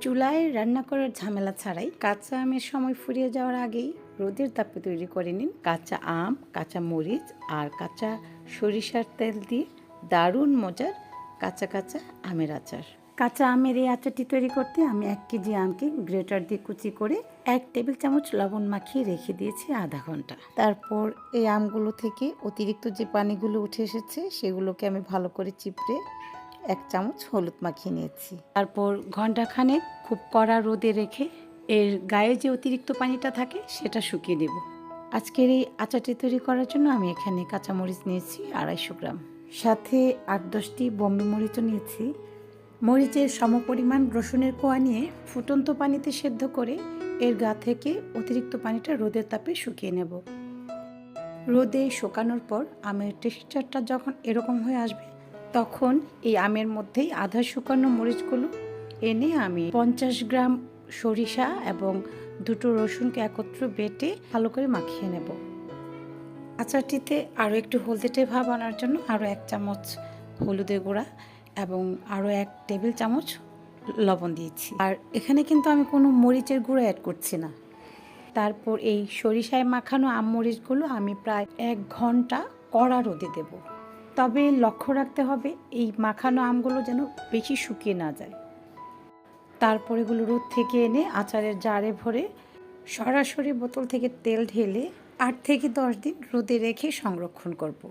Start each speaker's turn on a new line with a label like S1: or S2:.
S1: চুলায় রান্না করার ঝামেলা ছাড়াই কাঁচা আমের সময় ফুরিয়ে যাওয়ার আগেই রোদের তাপে তৈরি করে নিন কাঁচা আম, কাঁচা মরিচ আর কাঁচা সরিষার তেল দিয়ে দারুণ মজার কাঁচা কাঁচা আমের আচার। কাঁচা আমের এই আচারটি তৈরি করতে আমি 1 কেজি আমকে গ্রেটার দিয়ে কুচি করে 1 টেবিল চামচ লবণ মাখিয়ে রেখে দিয়েছি আধা ঘন্টা। তারপর এই আমগুলো থেকে অতিরিক্ত যে পানিগুলো উঠে এসেছে সেগুলোকে আমি ভালো করে চিপড়ে 1 চামচ হলুদ মাখিয়ে নিয়েছি। তারপর ঘন্টাখানেক খুব কড়া রোদে রেখে এর গায়ে যে অতিরিক্ত পানিটা থাকে সেটা শুকিয়ে দেব। আজকের এই আচারটি তৈরি করার জন্য আমি এখানে কাঁচামরিচ নিয়েছি 250 গ্রাম, সাথে 8-10টি বোম্বে মরিচও নিয়েছি। মরিচের সমপরিমাণ রসুনের কোয়া নিয়ে ফুটন্ত পানিতে সেদ্ধ করে এর গা থেকে অতিরিক্ত পানিটা রোদের তাপে শুকিয়ে নেব। রোদে শুকানোর পর আমের টেক্সচারটা যখন এরকম হয়ে আসবে তখন এই আমের মধ্যেই আধা শুকানো মরিচগুলো এনে আমি 50 গ্রাম সরিষা এবং 2টো রসুনকে একত্র বেটে ভালো করে মাখিয়ে নেব। আচারটিতে আরও একটু হলদেটে ভাব আনার জন্য আরও 1 চামচ হলুদের গুঁড়া এবং আরও 1 টেবিল চামচ লবণ দিয়েছি। আর এখানে কিন্তু আমি কোনো মরিচের গুঁড়ো অ্যাড করছি না। তারপর এই সরিষায় মাখানো আম মরিচগুলো আমি প্রায় 1 ঘন্টা কড়া রোদে দেব। তবে লক্ষ্য রাখতে হবে এই মাখানো আমগুলো যেন বেশি শুকিয়ে না যায়। তারপর এগুলো রোদ থেকে এনে আচারের জারে ভরে সরাসরি বোতল থেকে তেল ঢেলে 8 থেকে 10 দিন রোদে রেখে সংরক্ষণ করব।